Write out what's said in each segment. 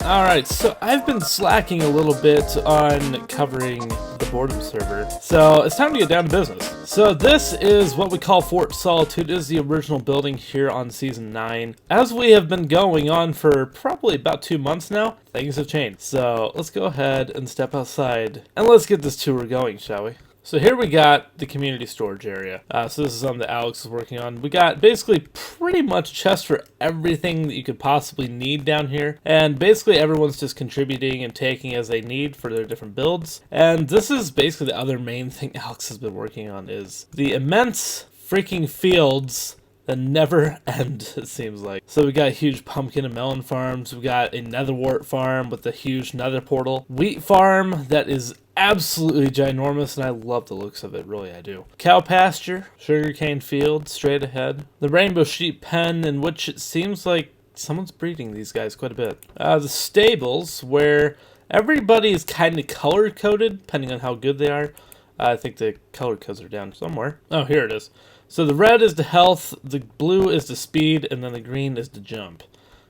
Alright, so I've been slacking a little bit on covering the Boredom server, so it's time to get down to business. So this is what we call Fort Solitude. It is the original building here on Season 9. As we have been going on for probably about 2 months now, things have changed. So let's go ahead and step outside, and let's get this tour going, shall we? So here we got the community storage area. So this is something that Alex is working on. We got basically pretty much a chest for everything that you could possibly need down here. And basically everyone's just contributing and taking as they need for their different builds. And this is basically the other main thing Alex has been working on, is the immense freaking fields that never end, it seems like. So we got huge pumpkin and melon farms. We got a netherwort farm with a huge nether portal. Wheat farm that is absolutely ginormous, and I love the looks of it, really I do. Cow pasture, sugarcane field straight ahead. The rainbow sheep pen, in which it seems like someone's breeding these guys quite a bit. The stables, where everybody is kind of color-coded, depending on how good they are. I think the color codes are down somewhere. Oh, here it is. So the red is the health, the blue is the speed, and then the green is the jump.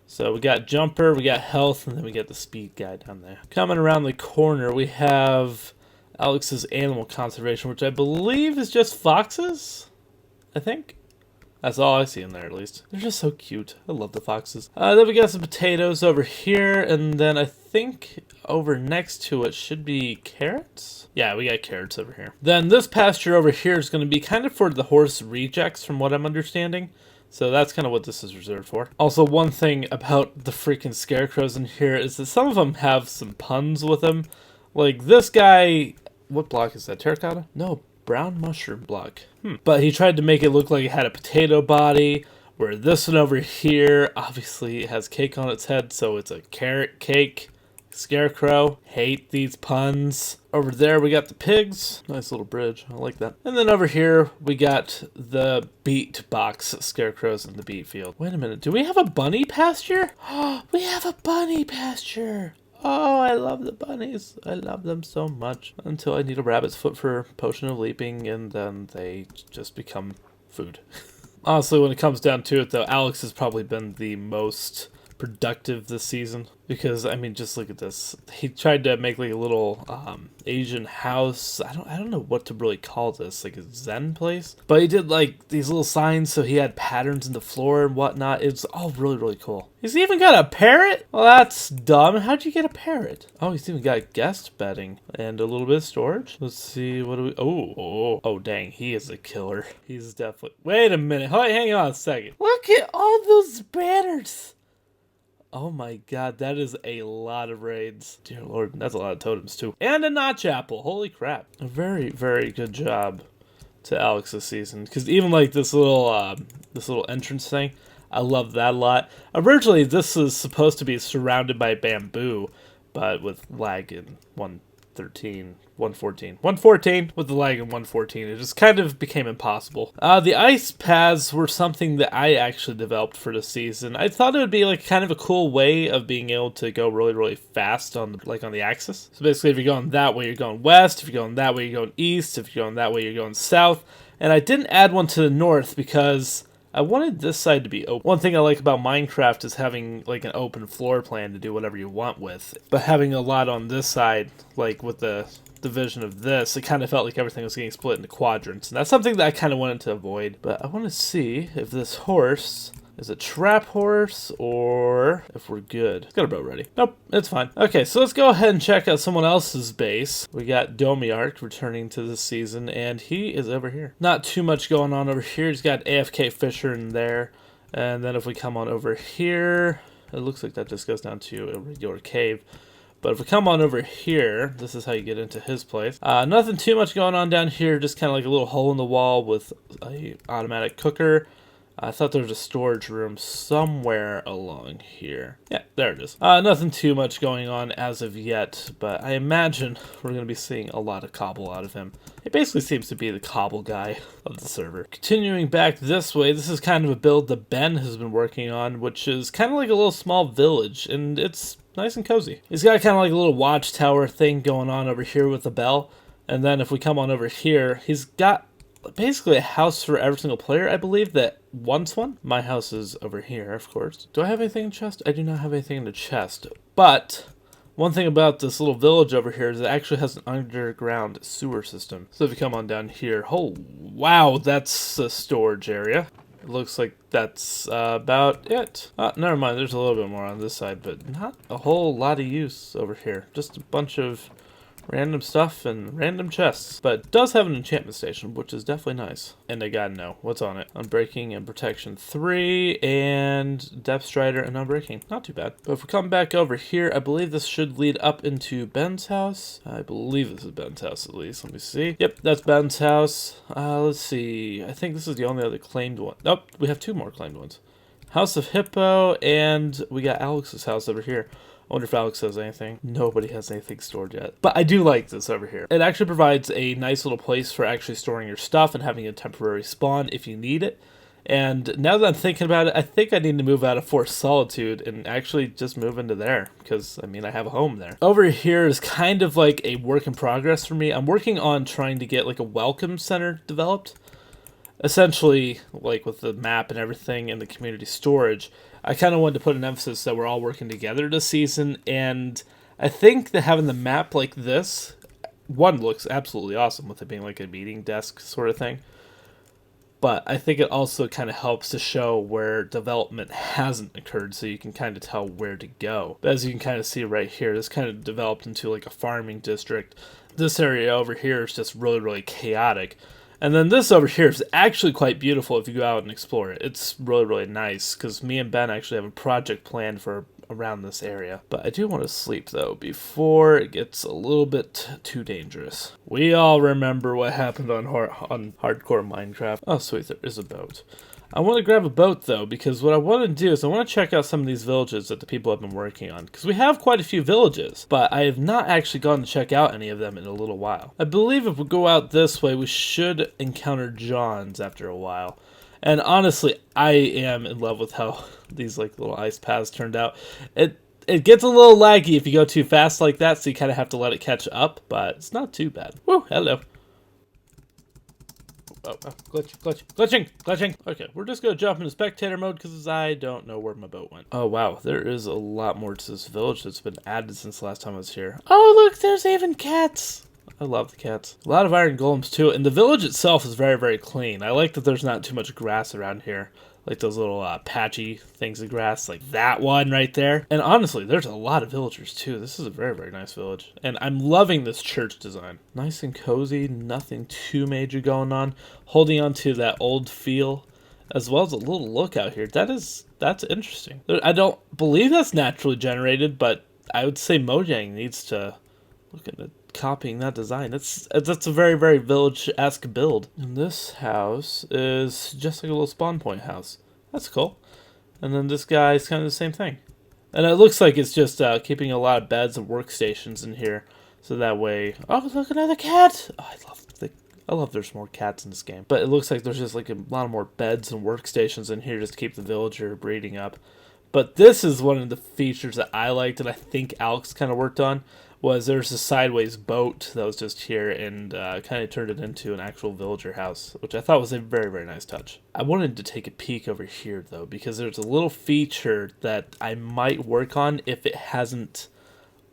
So we got jumper, we got health, and then we got the speed guy down there. Coming around the corner, we have Alex's animal conservation, which I believe is just foxes, I think. That's all I see in there, at least. They're just so cute. I love the foxes. Then we got some potatoes over here, and then I think over next to it should be carrots? Yeah, we got carrots over here. Then this pasture over here is going to be kind of for the horse rejects, from what I'm understanding. So that's kind of what this is reserved for. Also, one thing about the freaking scarecrows in here is that some of them have some puns with them. Like this guy, what block is that? Terracotta? No, brown mushroom block. But he tried to make it look like it had a potato body, where this one over here obviously has cake on its head, so it's a carrot cake. Scarecrow, hate these puns. Over there we got the pigs. Nice little bridge, I like that. And then over here we got the beet box scarecrows in the beet field. Wait a minute, do we have a bunny pasture? We have a bunny pasture. Oh, I love the bunnies. I love them so much. Until I need a rabbit's foot for potion of leaping, and then they just become food. Honestly, when it comes down to it though, Alex has probably been the most productive this season, because I mean, just look at this. He tried to make like a little Asian house. I don't know what to really call this, like a Zen place, but he did like these little signs, so he had patterns in the floor and whatnot. It's all really cool. He's even got a parrot. Well, that's dumb. How'd you get a parrot? Oh, he's even got guest bedding and a little bit of storage. Let's see, what do we, oh dang, he is a killer. He's definitely, wait a minute, hang on a second. Look at all those banners. Oh my god, that is a lot of raids. Dear lord, that's a lot of totems too. And a notch apple, holy crap. A very good job to Alex this season. Because even like this little entrance thing, I love that a lot. Originally, this was supposed to be surrounded by bamboo, but with lag in 114 with the lag in 114, it just kind of became impossible. The ice paths were something that I actually developed for the season. I thought it would be like kind of a cool way of being able to go really fast on the axis. So basically, if you're going that way, you're going west. If you're going that way, you're going east. If you're going that way, you're going south. And I didn't add one to the north because I wanted this side to be open. One thing I like about Minecraft is having like an open floor plan to do whatever you want with. But having a lot on this side, like with the division of this, it kind of felt like everything was getting split into quadrants. And that's something that I kind of wanted to avoid. But I want to see if this horse is a trap horse or if we're good. Got a boat ready. Nope, it's fine. Okay, so let's go ahead and check out someone else's base. We got Domiark returning to this season, and he is over here. Not too much going on over here. He's got AFK Fisher in there. And then if we come on over here, it looks like that just goes down to a regular cave. But if we come on over here, this is how you get into his place. Nothing too much going on down here, just kind of like a little hole in the wall with a automatic cooker. I thought there was a storage room somewhere along here. Yeah, there it is. Nothing too much going on as of yet, but I imagine we're going to be seeing a lot of cobble out of him. It basically seems to be the cobble guy of the server. Continuing back this way, this is kind of a build that Ben has been working on, which is kind of like a little small village, and it's nice and cozy. He's got kind of like a little watchtower thing going on over here with a bell, and then if we come on over here, he's got basically a house for every single player, I believe, that wants one. My house is over here, of course. Do I have anything in the chest? I do not have anything in the chest. But one thing about this little village over here is it actually has an underground sewer system. So if you come on down here, oh, wow, that's a storage area. It looks like that's about it. Never mind, there's a little bit more on this side, but not a whole lot of use over here. Just a bunch of random stuff and random chests. But it does have an enchantment station, which is definitely nice. And I gotta know what's on it. Unbreaking and Protection 3, and Depth Strider and Unbreaking. Not too bad. But if we come back over here, I believe this should lead up into Ben's house. I believe this is Ben's house at least. Let me see. Yep, that's Ben's house. Let's see. I think this is the only other claimed one. Nope, we have 2 more claimed ones. House of Hippo, and we got Alex's house over here. I wonder if Alex has anything. Nobody has anything stored yet. But I do like this over here. It actually provides a nice little place for actually storing your stuff and having a temporary spawn if you need it. And now that I'm thinking about it, I think I need to move out of Forced Solitude and actually just move into there. Because, I mean, I have a home there. Over here is kind of like a work in progress for me. I'm working on trying to get like a welcome center developed. Essentially, like with the map and everything and the community storage, I kind of wanted to put an emphasis that we're all working together this season, and I think that having the map like this, one, looks absolutely awesome with it being like a meeting desk sort of thing, but I think it also kind of helps to show where development hasn't occurred, so you can kind of tell where to go. But as you can kind of see right here, this kind of developed into like a farming district. This area over here is just really, really chaotic. And then this over here is actually quite beautiful if you go out and explore it. It's really, really nice because me and Ben actually have a project planned for around this area. But I do want to sleep though before it gets a little bit too dangerous. We all remember what happened on hardcore Minecraft. Oh sweet, there is a boat. I want to grab a boat though, because what I want to do is I want to check out some of these villages that the people have been working on, because we have quite a few villages, but I have not actually gone to check out any of them in a little while. I believe if we go out this way, we should encounter John's after a while. And honestly, I am in love with how these like little ice paths turned out. It gets a little laggy if you go too fast like that, so you kind of have to let it catch up, but it's not too bad. Woo, hello. Oh, glitching. Okay, we're just gonna jump into spectator mode because I don't know where my boat went. Oh wow, there is a lot more to this village that's been added since the last time I was here. Oh look, there's even cats. I love the cats. A lot of iron golems too, and the village itself is very, very clean. I like that there's not too much grass around here. Like those little patchy things of grass, like that one right there. And honestly, there's a lot of villagers too. This is a very, very nice village. And I'm loving this church design. Nice and cozy, nothing too major going on. Holding on to that old feel, as well as a little look out here. That's interesting. I don't believe that's naturally generated, but I would say Mojang needs to look into copying that design. That's a very, very village-esque build. And this house is just like a little spawn point house. That's cool. And then this guy is kind of the same thing. And it looks like it's just keeping a lot of beds and workstations in here, so that way. Oh, look, another cat! Oh, I love there's more cats in this game. But it looks like there's just like a lot more beds and workstations in here just to keep the villager breeding up. But this is one of the features that I liked, and I think Alex kind of worked on. Was there's a sideways boat that was just here and kind of turned it into an actual villager house, which I thought was a very, very nice touch. I wanted to take a peek over here, though, because there's a little feature that I might work on if it hasn't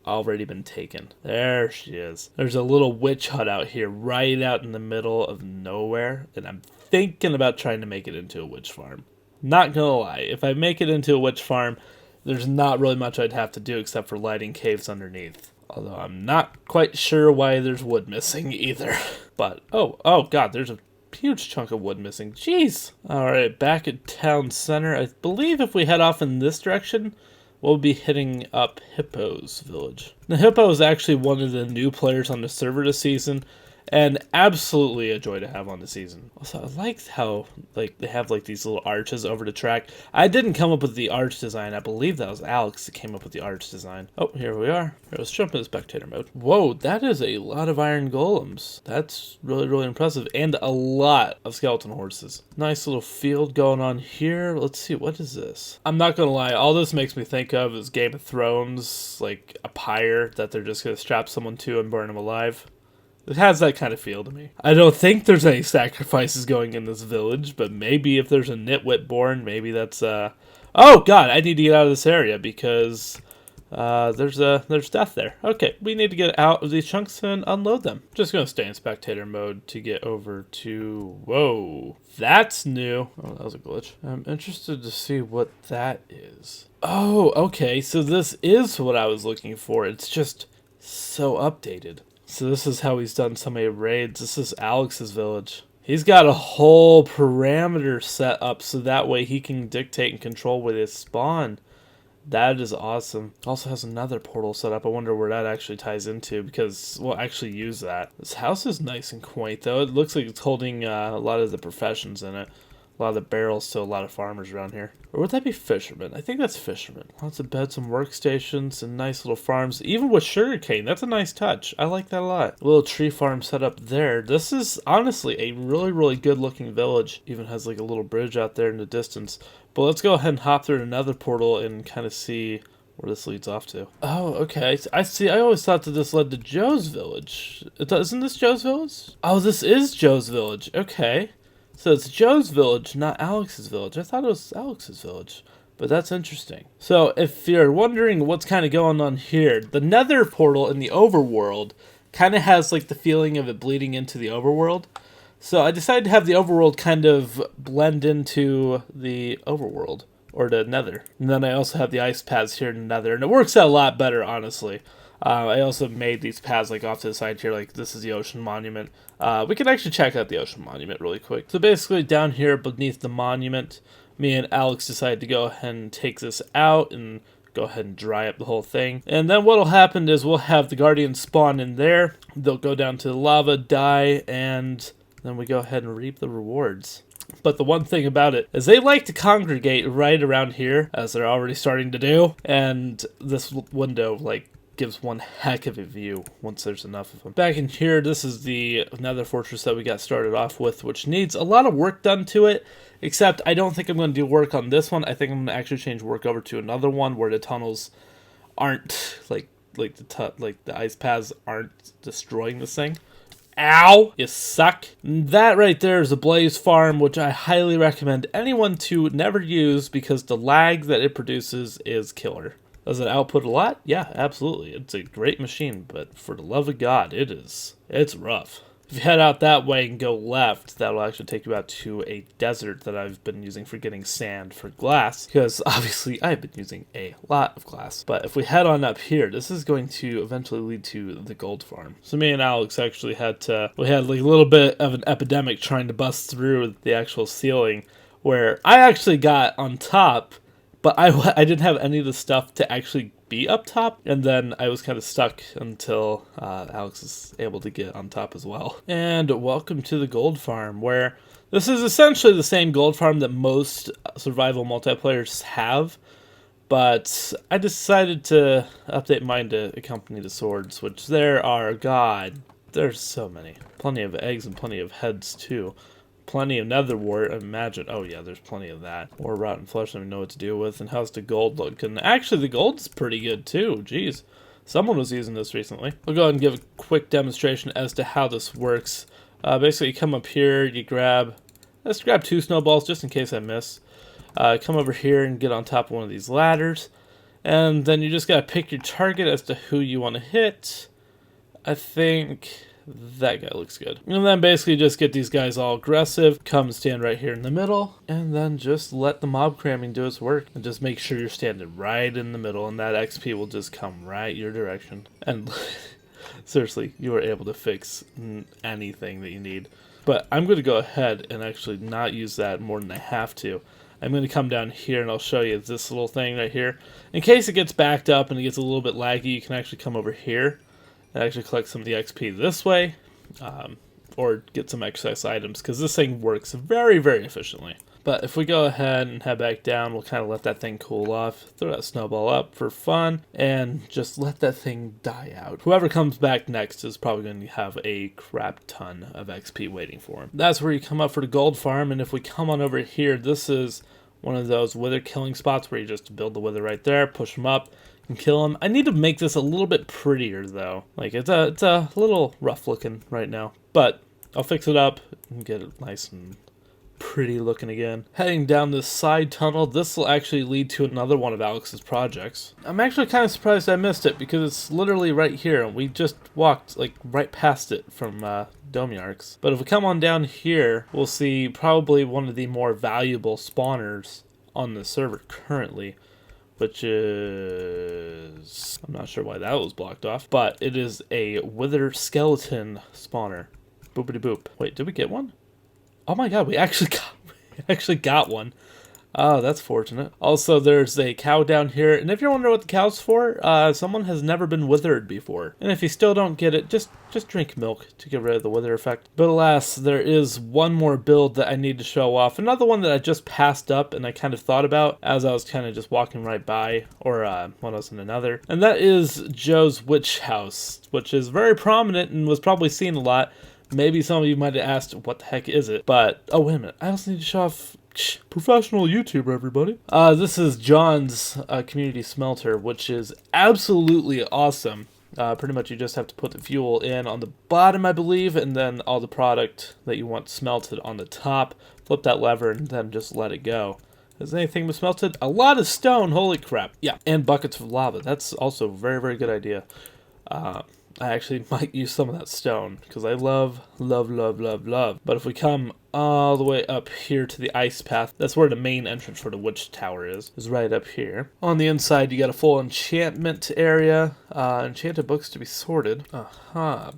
already been taken. There she is. There's a little witch hut out here, right out in the middle of nowhere, and I'm thinking about trying to make it into a witch farm. Not gonna lie, if I make it into a witch farm, there's not really much I'd have to do except for lighting caves underneath. Although I'm not quite sure why there's wood missing either. But, oh god, there's a huge chunk of wood missing. Jeez! Alright, back at town center. I believe if we head off in this direction, we'll be hitting up Hippo's village. Now, Hippo is actually one of the new players on the server this season, and absolutely a joy to have on the season. Also, I liked how like they have like these little arches over the track. I didn't come up with the arch design. I believe that was Alex that came up with the arch design. Oh, here we are. Let's jump into spectator mode. Whoa, that is a lot of iron golems. That's really, really impressive. And a lot of skeleton horses. Nice little field going on here. Let's see, what is this? I'm not gonna lie, all this makes me think of is Game of Thrones, like a pyre that they're just gonna strap someone to and burn them alive. It has that kind of feel to me. I don't think there's any sacrifices going in this village, but maybe if there's a nitwit born, maybe that's, Oh, God, I need to get out of this area because there's death there. Okay, we need to get out of these chunks and unload them. Just going to stay in spectator mode to get over to... Whoa, that's new. Oh, that was a glitch. I'm interested to see what that is. Oh, okay, so this is what I was looking for. It's just so updated. So this is how he's done so many raids. This is Alex's village. He's got a whole parameter set up so that way he can dictate and control where they spawn. That is awesome. Also has another portal set up. I wonder where that actually ties into because we'll actually use that. This house is nice and quaint though. It looks like it's holding a lot of the professions in it. A lot of the barrels to a lot of farmers around here. Or would that be fishermen? I think that's fishermen. Lots of beds and workstations and nice little farms. Even with sugarcane, that's a nice touch. I like that a lot. A little tree farm set up there. This is honestly a really, really good looking village. Even has like a little bridge out there in the distance. But let's go ahead and hop through another portal and kind of see where this leads off to. Oh, okay. I see. I always thought that this led to Joe's village. Isn't this Joe's village? Oh, this is Joe's village. Okay. So it's Joe's village, not Alex's village. I thought it was Alex's village, but that's interesting. So if you're wondering what's kind of going on here, the nether portal in the overworld kind of has like the feeling of it bleeding into the overworld. So I decided to have the overworld kind of blend into the overworld, or the nether. And then I also have the ice paths here in the nether, and it works out a lot better, honestly. I also made these paths like off to the side here, like this is the ocean monument. We can actually check out the ocean monument really quick. So basically down here beneath the monument, me and Alex decided to go ahead and take this out and go ahead and dry up the whole thing. And then what'll happen is we'll have the guardians spawn in there. They'll go down to the lava, die, and then we go ahead and reap the rewards. But the one thing about it is they like to congregate right around here, as they're already starting to do. And this window, like, gives one heck of a view once there's enough of them. Back in here, this is the nether fortress that we got started off with, which needs a lot of work done to it, except I don't think I'm going to do work on this one. I think I'm going to actually change work over to another one where the tunnels aren't, like the ice paths aren't destroying this thing. Ow! You suck. That right there is a blaze farm, which I highly recommend anyone to never use because the lag that it produces is killer. Does it output a lot? Yeah, absolutely. It's a great machine, but for the love of God, it's rough. If you head out that way and go left, that'll actually take you out to a desert that I've been using for getting sand for glass, because obviously I've been using a lot of glass. But if we head on up here, this is going to eventually lead to the gold farm. So me and Alex actually we had like a little bit of an epidemic trying to bust through the actual ceiling, where I actually got on top, but I didn't have any of the stuff to actually be up top, and then I was kind of stuck until Alex is able to get on top as well. And welcome to the gold farm, where this is essentially the same gold farm that most survival multiplayers have, but I decided to update mine to accompany the swords, which there are, God, there's so many. Plenty of eggs and plenty of heads too. Plenty of nether wart, imagine. Oh yeah, there's plenty of that. Or rotten flesh, I don't even know what to deal with. And how's the gold look? And actually the gold's pretty good too. Jeez. Someone was using this recently. I'll go ahead and give a quick demonstration as to how this works. Basically you come up here, let's grab 2 snowballs just in case I miss. Come over here and get on top of one of these ladders. And then you just gotta pick your target as to who you want to hit. I think that guy looks good. And then basically just get these guys all aggressive, come and stand right here in the middle, and then just let the mob cramming do its work. And just make sure you're standing right in the middle, and that XP will just come right your direction. And seriously, you are able to fix anything that you need. But I'm going to go ahead and actually not use that more than I have to. I'm going to come down here and I'll show you this little thing right here. In case it gets backed up and it gets a little bit laggy, you can actually come over here and actually collect some of the XP this way, or get some excess items, because this thing works very, very efficiently. But if we go ahead and head back down, we'll kind of let that thing cool off, throw that snowball up for fun, and just let that thing die out. Whoever comes back next is probably going to have a crap ton of XP waiting for him. That's where you come up for the gold farm, and if we come on over here, this is one of those wither killing spots where you just build the wither right there, push them up. You and kill him. I need to make this a little bit prettier though. Like it's a little rough looking right now, but I'll fix it up and get it nice and pretty looking again. Heading down this side tunnel, this will actually lead to another one of Alex's projects. I'm actually kind of surprised I missed it because it's literally right here. We just walked like right past it from Domyarks. But if we come on down here, we'll see probably one of the more valuable spawners on the server currently, which is... I'm not sure why that was blocked off, but it is a wither skeleton spawner. Boopity boop. Wait, did we get one? Oh my god, we actually got one. Oh, that's fortunate. Also, there's a cow down here, and if you're wondering what the cow's for, someone has never been withered before. And if you still don't get it, just drink milk to get rid of the wither effect. But alas, there is one more build that I need to show off. Another one that I just passed up and I kind of thought about as I was kind of just walking right by, or when I was in another. And that is Joe's Witch House, which is very prominent and was probably seen a lot. Maybe some of you might have asked, what the heck is it? But, oh wait a minute, I also need to show off professional YouTuber, everybody. This is John's community smelter, which is absolutely awesome. Pretty much you just have to put the fuel in on the bottom, I believe, and then all the product that you want smelted on the top. Flip that lever and then just let it go. Has anything been smelted? A lot of stone, holy crap. Yeah, and buckets of lava. That's also a very, very good idea. I actually might use some of that stone because I love. But if we come all the way up here to the ice path, that's where the main entrance for the witch tower is right up here. On the inside, you got a full enchantment area, enchanted books to be sorted.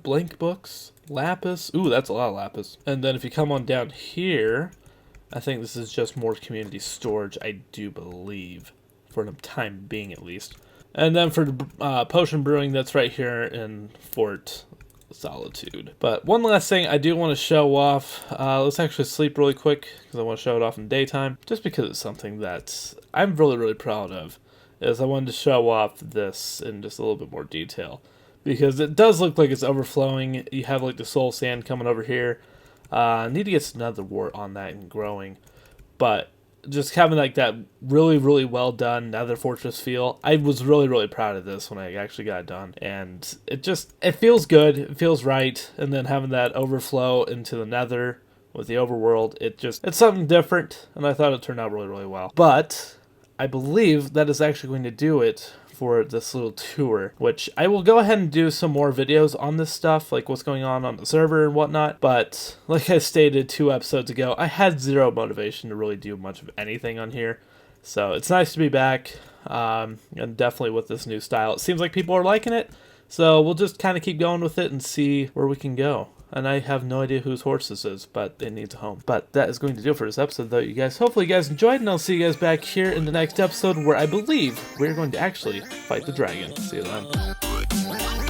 Blank books, lapis. Ooh, that's a lot of lapis. And then if you come on down here, I think this is just more community storage, I do believe, for the time being at least. And then for the potion brewing, that's right here in Fort Solitude. But one last thing I do want to show off. Let's actually sleep really quick because I want to show it off in daytime. Just because it's something that I'm really, really proud of. Is I wanted to show off this in just a little bit more detail. Because it does look like it's overflowing. You have like the soul sand coming over here. I need to get some nether wart on that and growing. But just having like that really, really well done nether fortress feel. I was really, really proud of this when I actually got it done. And it feels good. It feels right. And then having that overflow into the nether with the overworld, it's something different. And I thought it turned out really, really well. But I believe that is actually going to do it for this little tour, which I will go ahead and do some more videos on this stuff, like what's going on the server and whatnot. But like I stated 2 episodes ago, I had zero motivation to really do much of anything on here. So it's nice to be back, and definitely with this new style. It seems like people are liking it, so we'll just kind of keep going with it and see where we can go. And I have no idea whose horse this is, but it needs a home. But that is going to do it for this episode, though, you guys. Hopefully you guys enjoyed, and I'll see you guys back here in the next episode, where I believe we're going to actually fight the dragon. See you then.